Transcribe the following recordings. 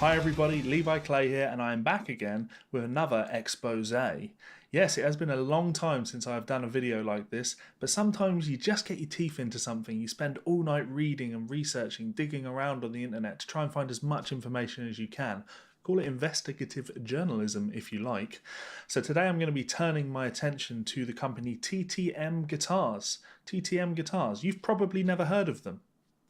Hi everybody, Levi Clay here, and I am back again with another expose. Yes, it has been a long time since I've done a video like this, but sometimes you just get your teeth into something. You spend all night reading and researching, digging around on the internet to try and find as much information as you can. Call it investigative journalism if you like. So today I'm going to be turning my attention to the company TTM Guitars. TTM Guitars, you've probably never heard of them.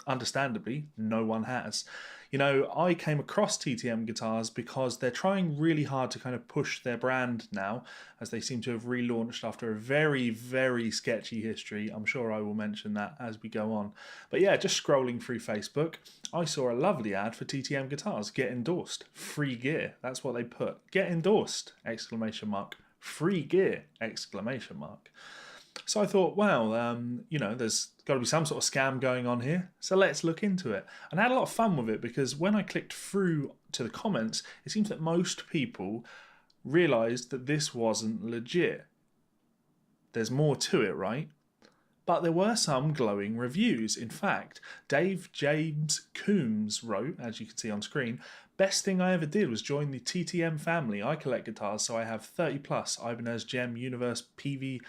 Understandably, no one has. You know, I came across TTM guitars because they're trying really hard to kind of push their brand now, as they seem to have relaunched after a very, very sketchy history. I'm sure I will mention that as we go on. But yeah, just scrolling through Facebook, I saw a lovely ad for TTM guitars. Get endorsed. Free gear. That's what they put. Get endorsed! Exclamation mark. Free gear! Exclamation mark. So I thought, well, you know, there's got to be some sort of scam going on here. So let's look into it. And I had a lot of fun with it because when I clicked through to the comments, it seems that most people realised that this wasn't legit. There's more to it, right? But there were some glowing reviews. In fact, Dave James Coombs wrote, as you can see on screen, best thing I ever did was join the TTM family. I collect guitars, so I have 30 plus Ibanez, Gem, Universe, PV,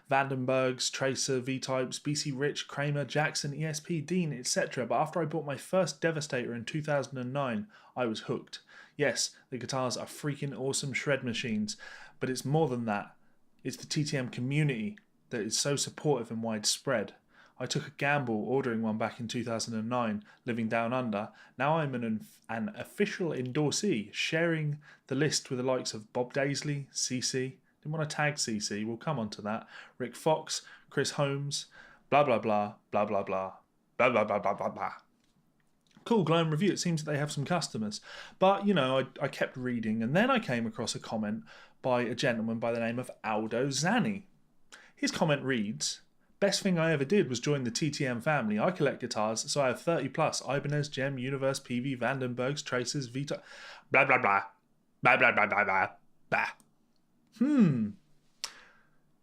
Vandenbergs, Tracer, V-Types, BC Rich, Kramer, Jackson, ESP, Dean, etc. But after I bought my first Devastator in 2009, I was hooked. Yes, the guitars are freaking awesome shred machines, but it's more than that. It's the TTM community that is so supportive and widespread. I took a gamble ordering one back in 2009, living down under. Now I'm an official endorsee, sharing the list with the likes of Bob Daisley, CC. Didn't want to tag CC, we'll come on to that. Rick Fox, Chris Holmes, blah blah blah, blah blah blah, blah blah blah blah blah blah. Cool, glowing review. It seems that they have some customers. But, you know, I kept reading, and then I came across a comment by a gentleman by the name of Aldo Zanni. His comment reads, best thing I ever did was join the TTM family. I collect guitars, so I have 30 plus Ibanez, Gem, Universe, PV, Vandenbergs, Tracers, Vita, blah blah blah, blah blah blah blah blah blah.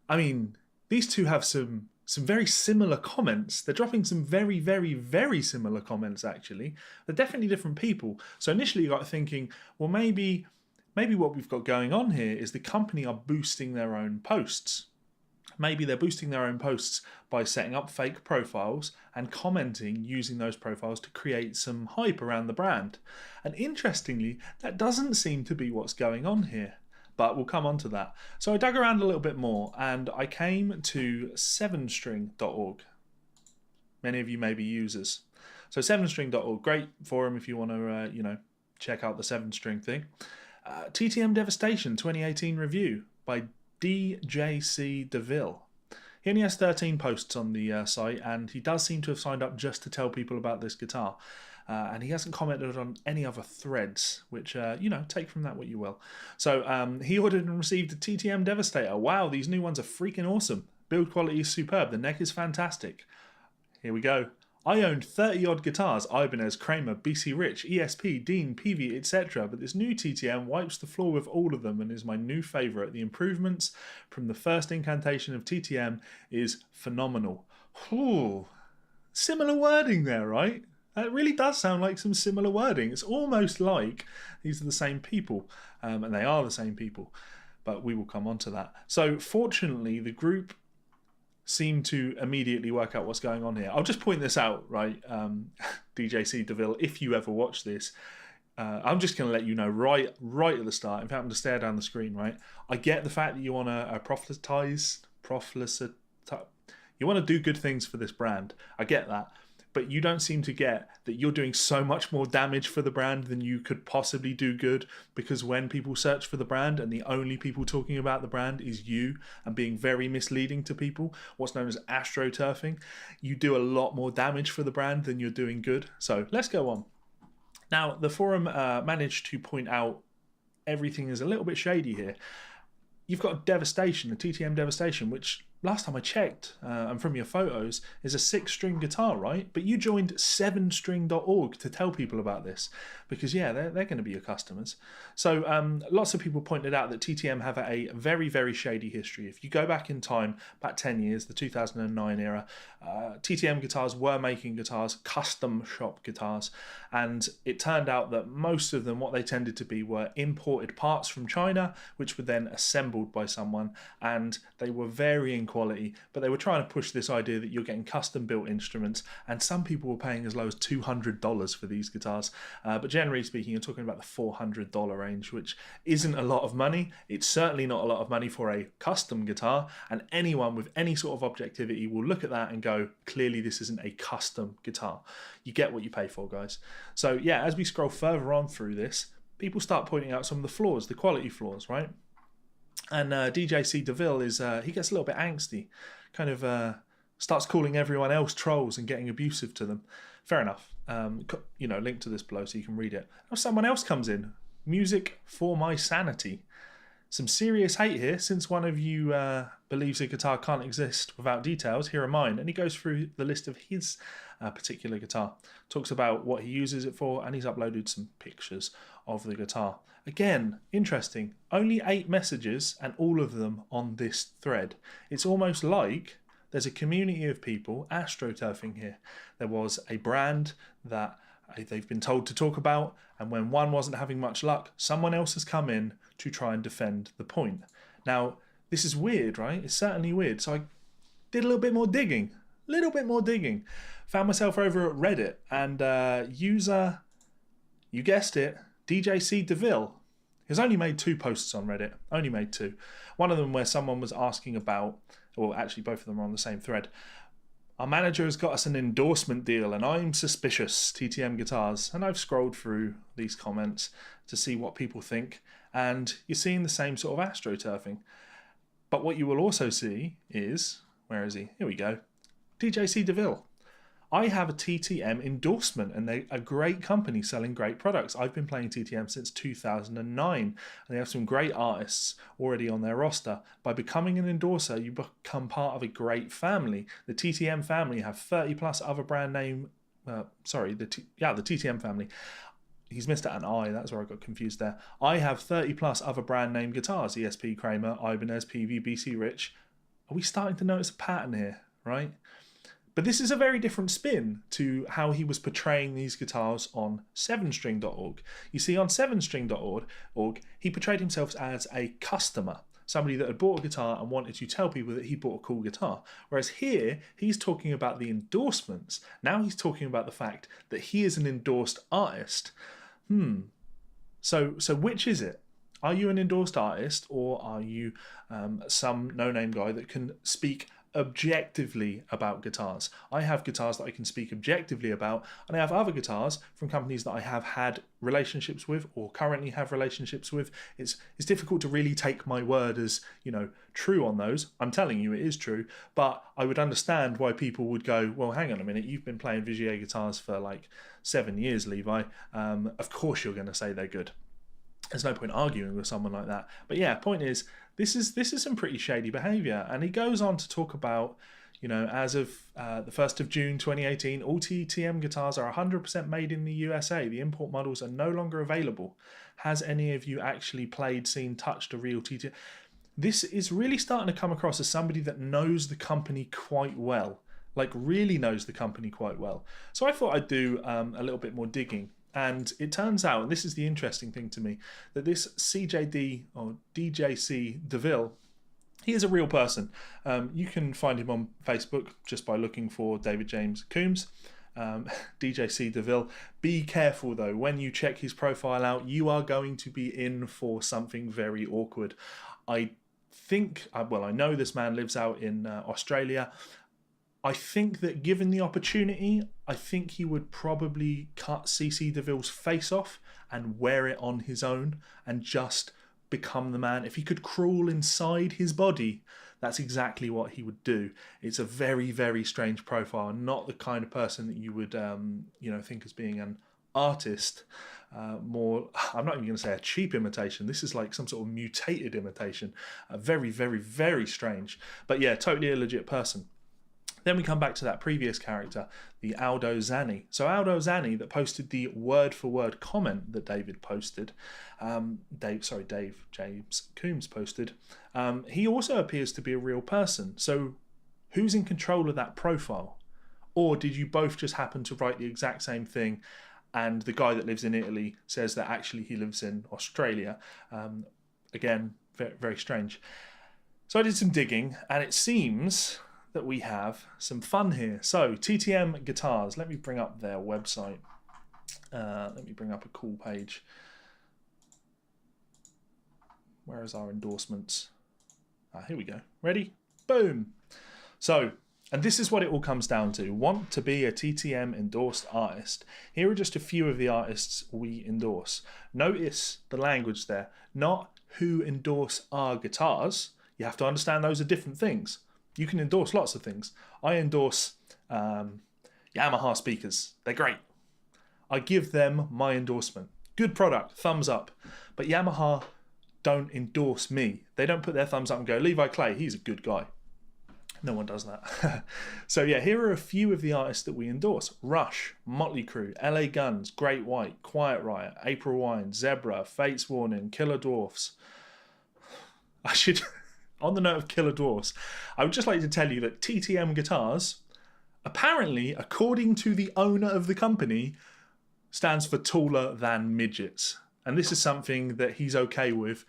I mean, these two have some very similar comments. They're dropping some very, very, very similar comments, actually. They're definitely different people. So initially you got thinking, well, maybe what we've got going on here is the company are boosting their own posts. Maybe they're boosting their own posts by setting up fake profiles and commenting using those profiles to create some hype around the brand. And interestingly, that doesn't seem to be what's going on here. But we'll come on to that. So I dug around a little bit more and I came to 7string.org. Many of you may be users. So 7string.org, great forum if you want to, you know, check out the 7string thing. TTM Devastation 2018 review by DJC DeVille. He only has 13 posts on the site and he does seem to have signed up just to tell people about this guitar. And he hasn't commented on any other threads, which, you know, take from that what you will. So he ordered and received a TTM Devastator. Wow, these new ones are freaking awesome. Build quality is superb. The neck is fantastic. Here we go. I owned 30 odd guitars, Ibanez, Kramer, BC Rich, ESP, Dean, PV, etc. But this new TTM wipes the floor with all of them and is my new favourite. The improvements from the first incantation of TTM is phenomenal. Ooh, similar wording there, right? It really does sound like some similar wording. It's almost like these are the same people, and they are the same people, but we will come on to that. So fortunately, the group seem to immediately work out what's going on here. I'll just point this out, right, DJC DeVille, if you ever watch this, I'm just going to let you know right at the start. In fact, I'm going to stare down the screen, right? I get the fact that you want to you want to do good things for this brand. I get that. But you don't seem to get that you're doing so much more damage for the brand than you could possibly do good, because when people search for the brand and the only people talking about the brand is you and being very misleading to people, what's known as astroturfing, you do a lot more damage for the brand than you're doing good. So let's go on. Now, the forum managed to point out everything is a little bit shady here. You've got Devastation, the TTM Devastation, which last time I checked, and from your photos, is a 6-string guitar, right? But you joined 7string.org to tell people about this, because yeah, they're going to be your customers. So lots of people pointed out that TTM have a very, very shady history. If you go back in time, about 10 years, the 2009 era, TTM guitars were making guitars, custom shop guitars, and it turned out that most of them, what they tended to be, were imported parts from China, which were then assembled by someone, and they were varying quality, but they were trying to push this idea that you're getting custom built instruments, and some people were paying as low as $200 for these guitars, but generally speaking, you're talking about the $400 range, which isn't a lot of money. It's certainly not a lot of money for a custom guitar, and anyone with any sort of objectivity will look at that and go, clearly this isn't a custom guitar. You get what you pay for, guys. So yeah, as we scroll further on through this, people start pointing out some of the flaws, the quality flaws, right? And DJC DeVille he gets a little bit angsty, kind of starts calling everyone else trolls and getting abusive to them. Fair enough. Link to this below so you can read it. Now someone else comes in. Music for my sanity. Some serious hate here, since one of you believes a guitar can't exist without details. Here are mine. And he goes through the list of his particular guitar, talks about what he uses it for, and he's uploaded some pictures of the guitar. Again, interesting. Only 8 messages, and all of them on this thread. It's almost like there's a community of people astroturfing here. There was a brand that they've been told to talk about, and when one wasn't having much luck, someone else has come in to try and defend the point. Now, this is weird, right? It's certainly weird. So I did a little bit more digging. Found myself over at Reddit, and user, you guessed it, DJC DeVille, has only made 2 posts on Reddit. Only made 2. One of them where someone was asking about, well, actually both of them are on the same thread. Our manager has got us an endorsement deal and I'm suspicious, TTM guitars. And I've scrolled through these comments to see what people think, and you're seeing the same sort of astroturfing. But what you will also see is, where is he? Here we go. DJC DeVille. I have a TTM endorsement, and they're a great company selling great products. I've been playing TTM since 2009, and they have some great artists already on their roster. By becoming an endorser, you become part of a great family. The TTM family have 30 plus other brand name, the TTM family. He's missed out an I, that's where I got confused there. I have 30 plus other brand name guitars, ESP Kramer, Ibanez, PV, BC Rich. Are we starting to notice a pattern here, right? But this is a very different spin to how he was portraying these guitars on 7string.org. You see, on 7string.org, he portrayed himself as a customer, somebody that had bought a guitar and wanted to tell people that he bought a cool guitar. Whereas here, he's talking about the endorsements. Now he's talking about the fact that he is an endorsed artist. So which is it? Are you an endorsed artist, or are you some no-name guy that can speak objectively about guitars? I have guitars that I can speak objectively about, and I have other guitars from companies that I have had relationships with or currently have relationships with. It's difficult to really take my word as, true on those. I'm telling you it is true, but I would understand why people would go, well, hang on a minute, you've been playing Vigier guitars for like 7 years, Levi. Of course you're going to say they're good. There's no point arguing with someone like that. But yeah, point is, this is some pretty shady behaviour. And he goes on to talk about, as of the 1st of June 2018, all TTM guitars are 100% made in the USA. The import models are no longer available. Has any of you actually played, seen, touched a real TTM? This is really starting to come across as somebody that knows the company quite well. Like, really knows the company quite well. So I thought I'd do a little bit more digging. And it turns out, and this is the interesting thing to me, that this CJD or DJC DeVille, he is a real person. You can find him on Facebook just by looking for David James Coombs, DJC DeVille. Be careful though, when you check his profile out, you are going to be in for something very awkward. I know this man lives out in Australia. I think that given the opportunity, I think he would probably cut CC DeVille's face off and wear it on his own and just become the man. If he could crawl inside his body, that's exactly what he would do. It's a very, very strange profile, not the kind of person that you would think as being an artist. More, I'm not even going to say a cheap imitation. This is like some sort of mutated imitation. Very, very, very strange. But yeah, totally a legit person. Then we come back to that previous character, the Aldo Zanni. So Aldo Zanni, that posted the word-for-word comment that David posted, Dave James Coombs posted, he also appears to be a real person. So who's in control of that profile? Or did you both just happen to write the exact same thing, and the guy that lives in Italy says that actually he lives in Australia? Again, very, very strange. So I did some digging, and it seems that we have some fun here. So TTM Guitars, let me bring up their website. Let me bring up a cool page. Where is our endorsements? Here we go. Ready? Boom. So, and this is what it all comes down to. Want to be a TTM endorsed artist? Here are just a few of the artists we endorse. Notice the language there. Not who endorse our guitars. You have to understand those are different things. You can endorse lots of things. I endorse Yamaha speakers. They're great. I give them my endorsement. Good product, thumbs up. But Yamaha don't endorse me. They don't put their thumbs up and go, Levi Clay, he's a good guy. No one does that. So yeah, here are a few of the artists that we endorse. Rush, Motley Crue, LA Guns, Great White, Quiet Riot, April Wine, Zebra, Fates Warning, Killer Dwarfs. I should... On the note of Killer Dwarfs, I would just like to tell you that TTM Guitars, apparently, according to the owner of the company, stands for taller than midgets. And this is something that he's okay with.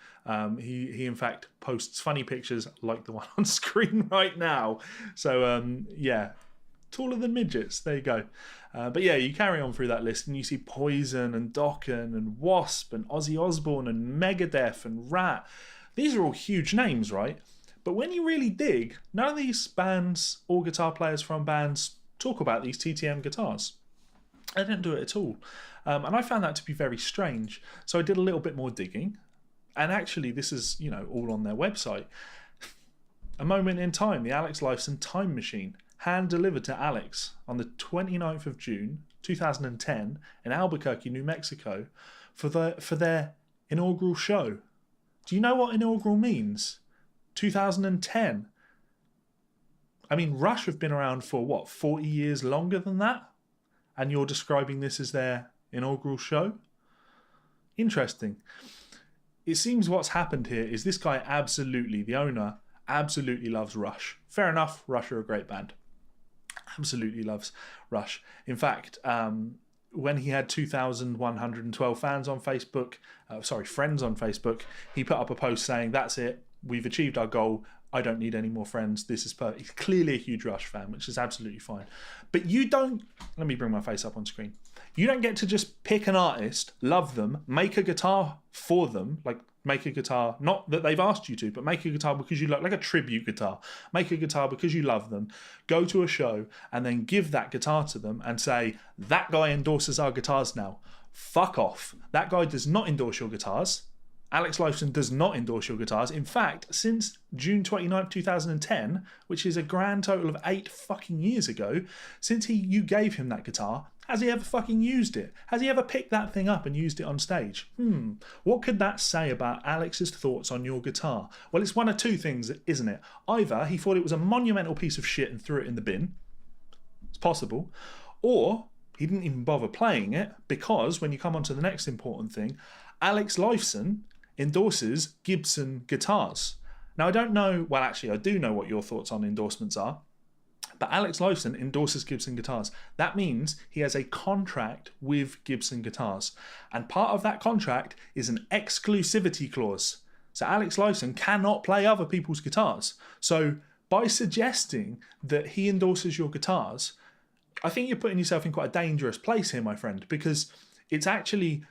He in fact posts funny pictures like the one on screen right now. So yeah, taller than midgets. There you go. But yeah, you carry on through that list and you see Poison and Dokken and Wasp and Ozzy Osbourne and Megadeth and Rat. These are all huge names, right? But when you really dig, none of these bands or guitar players from bands talk about these TTM guitars. They don't do it at all. And I found that to be very strange. So I did a little bit more digging. And actually, this is, all on their website. A Moment in Time, the Alex Lifeson Time Machine, hand delivered to Alex on the 29th of June, 2010, in Albuquerque, New Mexico, for their inaugural show. Do you know what inaugural means? 2010. I mean, Rush have been around for, what, 40 years longer than that? And you're describing this as their inaugural show? Interesting. It seems what's happened here is this guy absolutely, the owner, absolutely loves Rush. Fair enough, Rush are a great band. Absolutely loves Rush. In fact, when he had 2,112 fans on Facebook, friends on Facebook, he put up a post saying, that's it, we've achieved our goal, I don't need any more friends, this is perfect. He's clearly a huge Rush fan, which is absolutely fine. But you don't, let me bring my face up on screen, you don't get to just pick an artist, love them, make a guitar for them, like make a guitar, not that they've asked you to, but make a guitar because you like a tribute guitar. Make a guitar because you love them, go to a show and then give that guitar to them and say, that guy endorses our guitars now. Fuck off. That guy does not endorse your guitars. Alex Lifeson does not endorse your guitars. In fact, since June 29th, 2010, which is a grand total of 8 fucking years ago, since you gave him that guitar, has he ever fucking used it? Has he ever picked that thing up and used it on stage? What could that say about Alex's thoughts on your guitar? Well, it's one of two things, isn't it? Either he thought it was a monumental piece of shit and threw it in the bin. It's possible. Or he didn't even bother playing it because, when you come on to the next important thing, Alex Lifeson endorses Gibson guitars. Now, I don't know, well, actually, I do know what your thoughts on endorsements are. But Alex Lifeson endorses Gibson guitars. That means he has a contract with Gibson guitars. And part of that contract is an exclusivity clause. So Alex Lifeson cannot play other people's guitars. So by suggesting that he endorses your guitars, I think you're putting yourself in quite a dangerous place here, my friend, because it's actually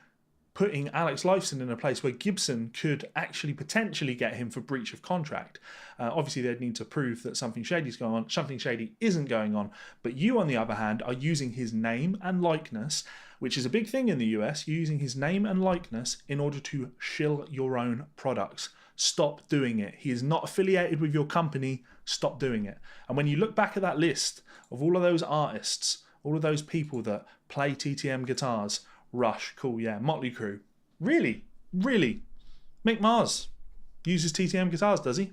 putting Alex Lifeson in a place where Gibson could actually potentially get him for breach of contract. Obviously, they'd need to prove that something shady is going on. Something shady isn't going on. But you, on the other hand, are using his name and likeness, which is a big thing in the US. You're using his name and likeness in order to shill your own products. Stop doing it. He is not affiliated with your company. Stop doing it. And when you look back at that list of all of those artists, all of those people that play TTM guitars, Rush, cool, yeah. Motley Crue, really? Really? Mick Mars uses TTM guitars, does he?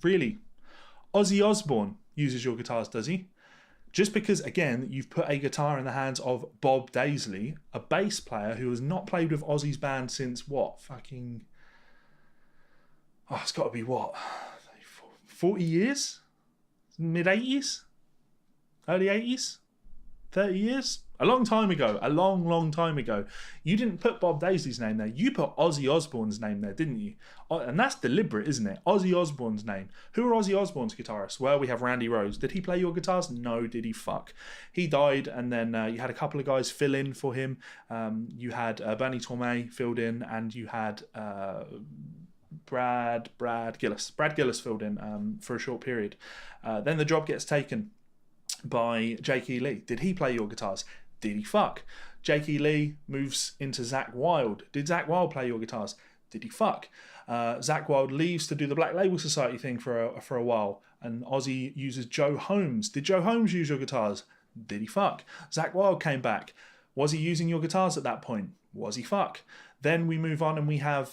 Really? Ozzy Osbourne uses your guitars, does he? Just because, again, you've put a guitar in the hands of Bob Daisley, a bass player who has not played with Ozzy's band since what? Fucking... Oh, it's got to be what? 40 years? Mid-80s? Early 80s? 30 years? A long time ago. A long time ago. You didn't put Bob Daisley's name there. You put Ozzy Osbourne's name there, didn't you? And that's deliberate, isn't it? Ozzy Osbourne's name. Who are Ozzy Osbourne's guitarists? Well, we have Randy Rhoads. Did he play your guitars? No, did he? Fuck. He died, and then you had a couple of guys fill in for him. You had Bernie Tormé filled in, and you had Brad Gillis. Brad Gillis filled in for a short period. Then the job gets taken by Jake E. Lee. Did he play your guitars? Did he? Fuck. Jake E. Lee moves into Zakk Wylde. Did Zakk Wylde play your guitars? Did he? Fuck. Zakk Wylde leaves to do the Black Label Society thing for a while, and Ozzy uses Joe Holmes. Did Joe Holmes use your guitars? Did he? Fuck. Zakk Wylde came back. Was he using your guitars at that point? Was he? Fuck. Then we move on and we have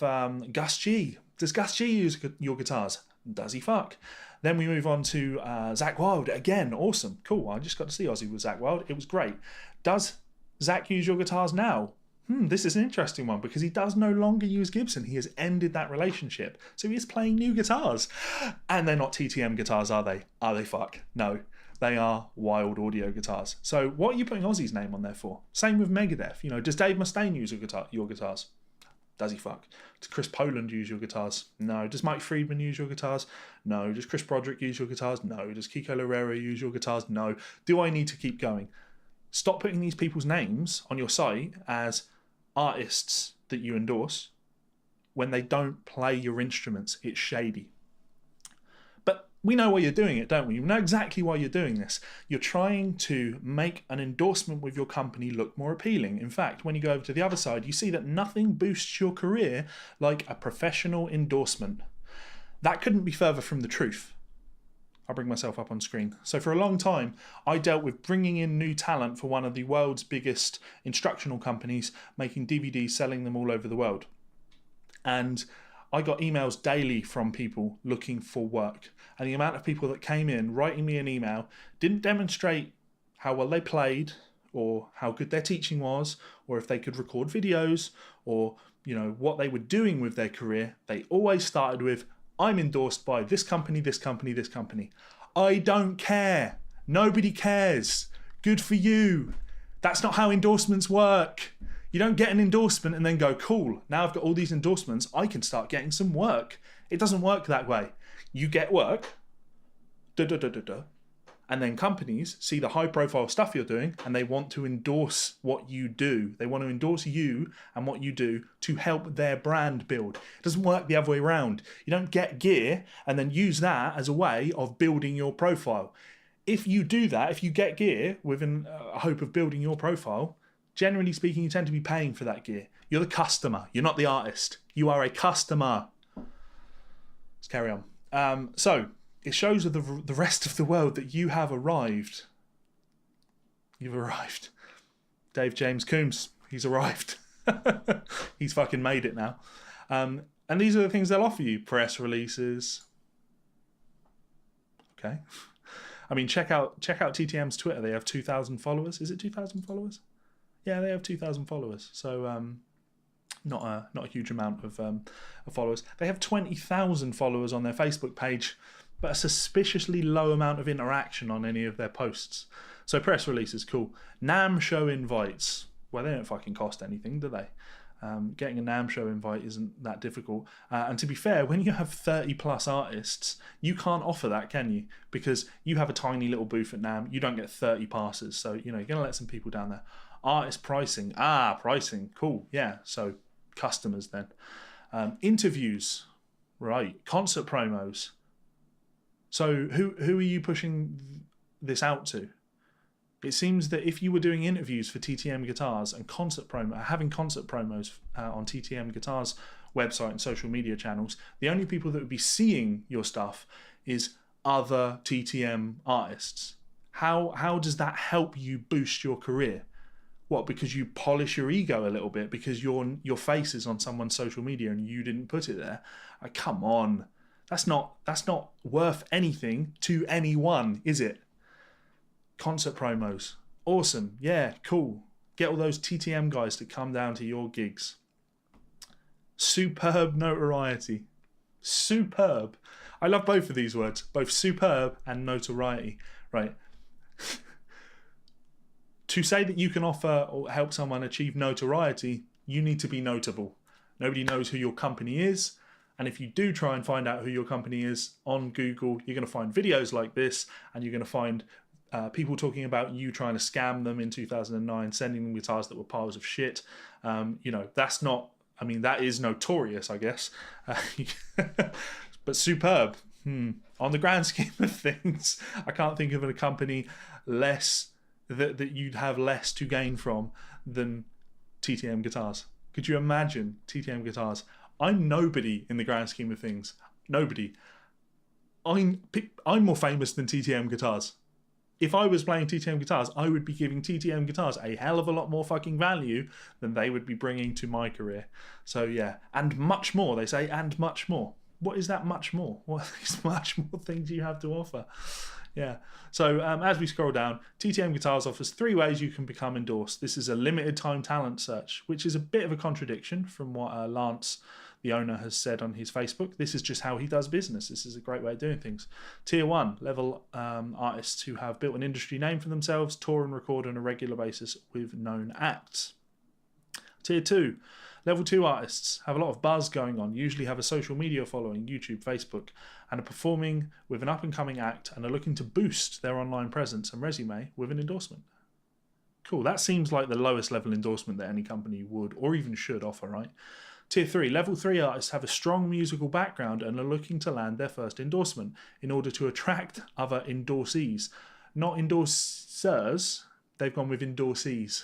Gus G. Does Gus G use your guitars? Does he? Fuck. Then we move on to Zakk Wylde. Again, awesome. Cool. I just got to see Ozzy with Zakk Wylde. It was great. Does Zakk use your guitars now? This is an interesting one because he does no longer use Gibson. He has ended that relationship. So he is playing new guitars. And they're not TTM guitars, are they? Are they? Fuck. No. They are Wild Audio guitars. So what are you putting Ozzy's name on there for? Same with Megadeth. You know, does Dave Mustaine use your guitars? Does he? Fuck. Does Chris Poland use your guitars? No. Does Mike Friedman use your guitars? No. Does Chris Broderick use your guitars? No. Does Kiko Loureiro use your guitars? No. Do I need to keep going? Stop putting these people's names on your site as artists that you endorse when they don't play your instruments. It's shady. But we know why you're doing it, don't we? We know exactly why you're doing this. You're trying to make an endorsement with your company look more appealing. In fact, when you go over to the other side, you see that nothing boosts your career like a professional endorsement. That couldn't be further from the truth. I'll bring myself up on screen. So for a long time, I dealt with bringing in new talent for one of the world's biggest instructional companies, making DVDs, selling them all over the world. And I got emails daily from people looking for work. And the amount of people that came in writing me an email didn't demonstrate how well they played or how good their teaching was or if they could record videos or, you know, what they were doing with their career. They always started with, I'm endorsed by this company, this company, this company. I don't care. Nobody cares. Good for you. That's not how endorsements work. You don't get an endorsement and then go, cool, now I've got all these endorsements, I can start getting some work. It doesn't work that way. You get work, and then companies see the high profile stuff you're doing and they want to endorse what you do. They want to endorse you and what you do to help their brand build. It doesn't work the other way around. You don't get gear and then use that as a way of building your profile. If you do that, if you get gear with a hope of building your profile, generally speaking, you tend to be paying for that gear. You're the customer. You're not the artist. You are a customer. Let's carry on. So it shows the rest of the world that you have arrived. You've arrived. Dave James Coombs, he's arrived. He's fucking made it now. And these are the things they'll offer you. Press releases. Okay. I mean, check out TTM's Twitter. They have 2,000 followers. Is it 2,000 followers? Yeah, they have 2,000 followers. So not a huge amount of followers. They have 20,000 followers on their Facebook page, but a suspiciously low amount of interaction on any of their posts. So press releases, cool. NAMM show invites. Well, they don't fucking cost anything, do they? Getting a NAMM show invite isn't that difficult. And to be fair, when you have 30 plus artists, you can't offer that, can you? Because you have a tiny little booth at NAMM, you don't get 30 passes. So, you know, you're going to let some people down there. Artist pricing. Pricing. Cool. Yeah. So customers then. Interviews. Right. Concert promos. So who are you pushing this out to? It seems that if you were doing interviews for TTM Guitars and having concert promos on TTM Guitars website and social media channels, the only people that would be seeing your stuff is other TTM artists. How does that help you boost your career? What, because you polish your ego a little bit because your face is on someone's social media and you didn't put it there? Come on. That's not worth anything to anyone, is it? Concert promos. Awesome. Yeah, cool. Get all those TTM guys to come down to your gigs. Superb notoriety. Superb. I love both of these words, both superb and notoriety, right? To say that you can offer or help someone achieve notoriety, you need to be notable. Nobody knows who your company is. And if you do try and find out who your company is on Google, you're going to find videos like this, and you're going to find people talking about you trying to scam them in 2009, sending them guitars that were piles of shit. That's not, I mean, that is notorious, I guess. But superb. On the grand scheme of things, I can't think of a company that you'd have less to gain from than TTM guitars. Could you imagine TTM guitars? I'm nobody in the grand scheme of things. Nobody. I'm more famous than TTM guitars. If I was playing TTM guitars, I would be giving TTM guitars a hell of a lot more fucking value than they would be bringing to my career. So yeah, and much more. They say, and much more. What is that much more? What is much more things you have to offer? Yeah. So as we scroll down, TTM Guitars offers 3 ways you can become endorsed. This is a limited time talent search, which is a bit of a contradiction from what Lance, the owner, has said on his Facebook. This is just how he does business. This is a great way of doing things. Tier 1, level artists who have built an industry name for themselves, tour and record on a regular basis with known acts. Tier 2, level 2 artists have a lot of buzz going on, usually have a social media following, YouTube, Facebook, and are performing with an up-and-coming act and are looking to boost their online presence and resume with an endorsement. Cool, that seems like the lowest level endorsement that any company would or even should offer, right? Tier 3, level 3 artists have a strong musical background and are looking to land their first endorsement in order to attract other endorsees. Not endorsers, they've gone with endorsees.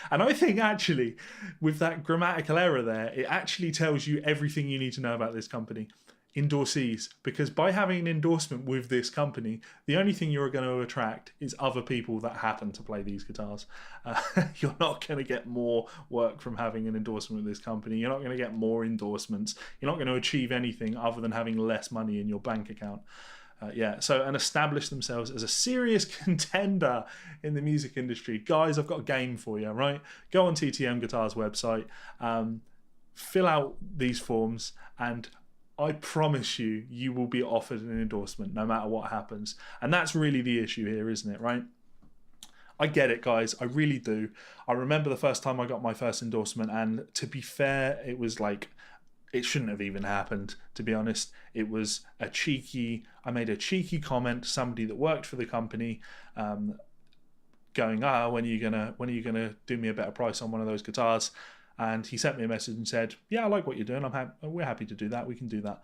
And I think actually, with that grammatical error there, it actually tells you everything you need to know about this company. Endorsees, because by having an endorsement with this company, the only thing you're going to attract is other people that happen to play these guitars. You're not going to get more work from having an endorsement with this company. You're not going to get more endorsements. You're not going to achieve anything other than having less money in your bank account. And establish themselves as a serious contender in the music industry. Guys, I've got a game for you, right? Go on TTM Guitars website, fill out these forms, and I promise you, you will be offered an endorsement no matter what happens. And that's really the issue here, isn't it, right? I get it, guys. I really do. I remember the first time I got my first endorsement, and to be fair, it was like, it shouldn't have even happened, to be honest. It was I made a cheeky comment to somebody that worked for the company, going, when are you gonna do me a better price on one of those guitars? And he sent me a message and said, yeah, I like what you're doing. We're happy to do that. We can do that.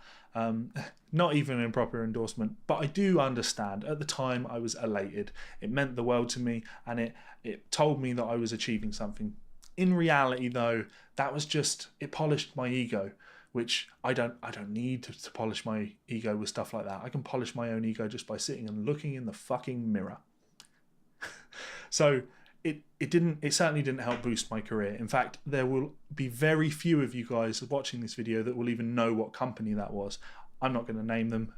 Not even an improper endorsement, but I do understand. At the time, I was elated. It meant the world to me, and it told me that I was achieving something. In reality, though, that was just, it polished my ego, which I don't need to polish my ego with stuff like that. I can polish my own ego just by sitting and looking in the fucking mirror. So it certainly didn't help boost my career. In fact, there will be very few of you guys watching this video that will even know what company that was. I'm not going to name them,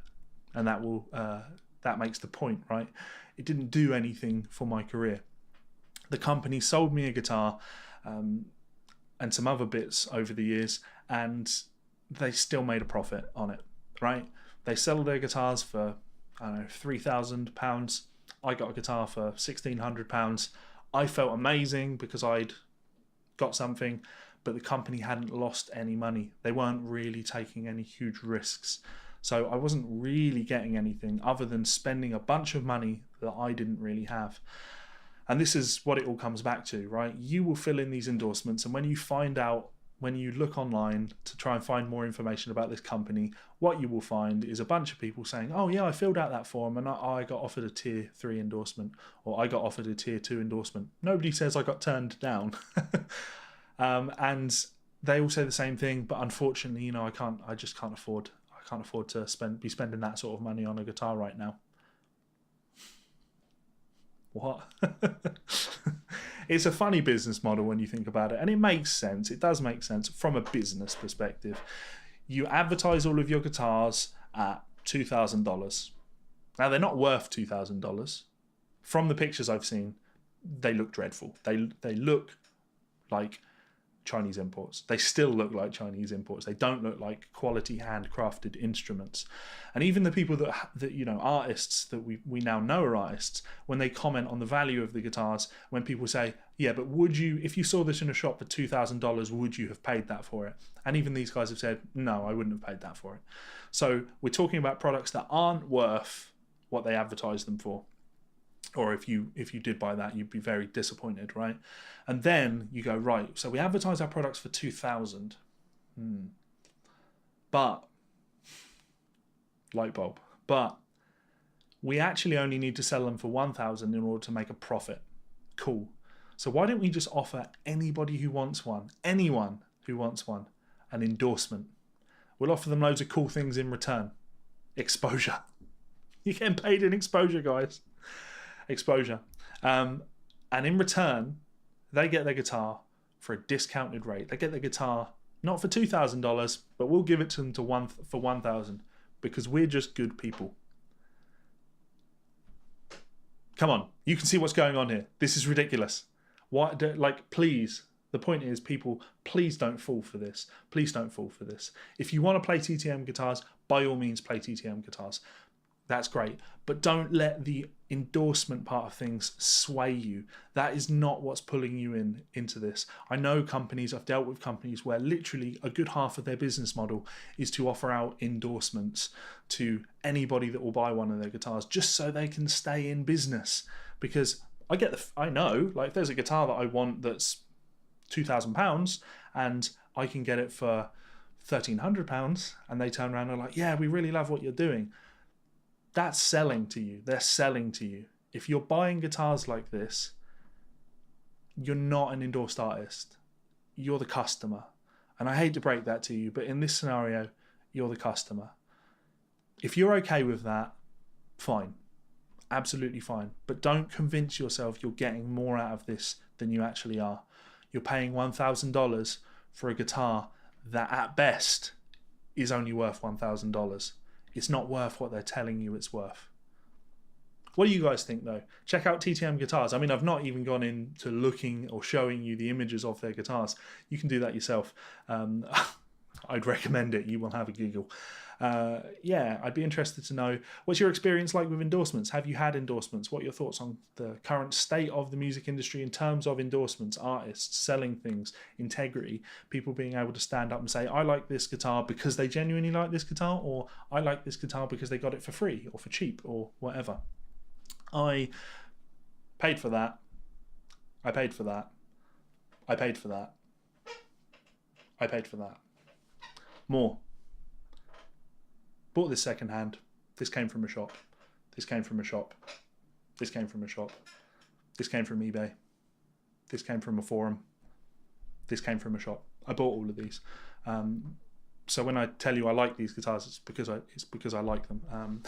and that makes the point, right? It didn't do anything for my career. The company sold me a guitar and some other bits over the years, and they still made a profit on it, right? They sell their guitars for, I don't know, £3,000. I got a guitar for £1,600. I felt amazing because I'd got something, but the company hadn't lost any money. They weren't really taking any huge risks. So I wasn't really getting anything other than spending a bunch of money that I didn't really have. And this is what it all comes back to, right? You will fill in these endorsements, and when you look online to try and find more information about this company, what you will find is a bunch of people saying, oh yeah, I filled out that form and I got offered a tier 3 endorsement, or I got offered a tier 2 endorsement. Nobody says I got turned down. And they all say the same thing, but unfortunately, I just can't afford to be spending that sort of money on a guitar right now. What? It's a funny business model when you think about it, and it makes sense. It does make sense from a business perspective. You advertise all of your guitars at $2,000. Now, they're not worth $2,000. From the pictures I've seen, they look dreadful. They look like Chinese imports. They still look like Chinese imports. They don't look like quality handcrafted instruments. And even the people that you know, artists that we now know are artists, when they comment on the value of the guitars, when people say, yeah, but would you, if you saw this in a shop for $2,000, would you have paid that for it? And even these guys have said, no, I wouldn't have paid that for it. So we're talking about products that aren't worth what they advertise them for. Or if you did buy that, you'd be very disappointed, right? And then you go, right, so we advertise our products for $2,000. But, light bulb, but we actually only need to sell them for $1,000 in order to make a profit. Cool. So why don't we just offer anybody who wants one, anyone who wants one, an endorsement? We'll offer them loads of cool things in return. Exposure. You're getting paid in exposure, guys. Exposure. And in return, they get their guitar for a discounted rate. They get their guitar not for $2,000, but we'll give it to them for $1,000 because we're just good people. Come on, you can see what's going on here. This is ridiculous. Why? Like, please. The point is, people, please don't fall for this. Please don't fall for this. If you want to play TTM guitars, by all means, play TTM guitars. That's great. But don't let the endorsement part of things sway you. That is not what's pulling you into this. I know companies, I've dealt with companies where literally a good half of their business model is to offer out endorsements to anybody that will buy one of their guitars just so they can stay in business. Because I know, like, if there's a guitar that I want that's £2,000 and I can get it for £1,300 and they turn around and are like, yeah, we really love what you're doing. That's selling to you. They're selling to you. If you're buying guitars like this, you're not an endorsed artist. You're the customer. And I hate to break that to you, but in this scenario, you're the customer. If you're okay with that, fine. Absolutely fine. But don't convince yourself you're getting more out of this than you actually are. You're paying $1,000 for a guitar that at best is only worth $1,000. It's not worth what they're telling you it's worth. What do you guys think, though? Check out TTM guitars. I mean, I've not even gone into looking or showing you the images of their guitars. You can do that yourself. I'd recommend it. You will have a giggle. Yeah, I'd be interested to know, what's your experience like with endorsements? Have you had endorsements? What are your thoughts on the current state of the music industry in terms of endorsements, artists, selling things, integrity, people being able to stand up and say, I like this guitar because they genuinely like this guitar, or I like this guitar because they got it for free or for cheap or whatever. I paid for that. I paid for that. I paid for that. I paid for that. More. Bought this second hand. This came from a shop. This came from a shop. This came from a shop. This came from eBay. This came from a forum. This came from a shop. I bought all of these. So when I tell you I like these guitars, it's because I like them.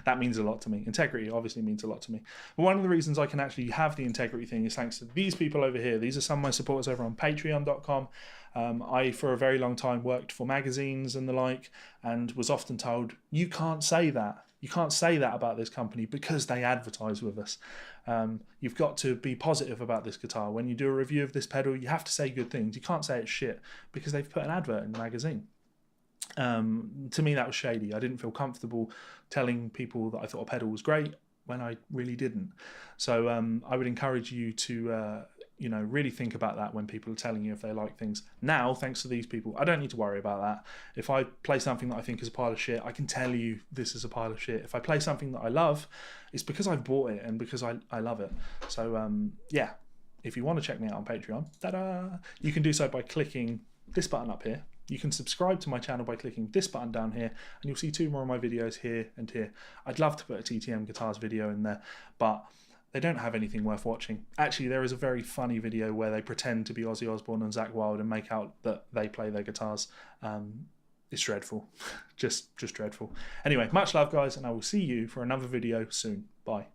That means a lot to me. Integrity obviously means a lot to me. But one of the reasons I can actually have the integrity thing is thanks to these people over here. These are some of my supporters over on patreon.com. I, for a very long time, worked for magazines and the like, and was often told, you can't say that. You can't say that about this company because they advertise with us. You've got to be positive about this guitar. When you do a review of this pedal, you have to say good things. You can't say it's shit because they've put an advert in the magazine. To me, that was shady. I didn't feel comfortable telling people that I thought a pedal was great when I really didn't. So I would encourage you to really think about that when people are telling you if they like things. Now, thanks to these people, I don't need to worry about that. If I play something that I think is a pile of shit, I can tell you this is a pile of shit. If I play something that I love, it's because I've bought it and because I love it. So yeah, if you want to check me out on Patreon, ta-da, you can do so by clicking this button up here. You can subscribe to my channel by clicking this button down here, and you'll see 2 more of my videos here and here. I'd love to put a TTM guitars video in there, but they don't have anything worth watching. Actually, there is a very funny video where they pretend to be Ozzy Osbourne and Zakk Wylde and make out that they play their guitars. It's dreadful. just dreadful. Anyway, much love, guys, and I will see you for another video soon. Bye.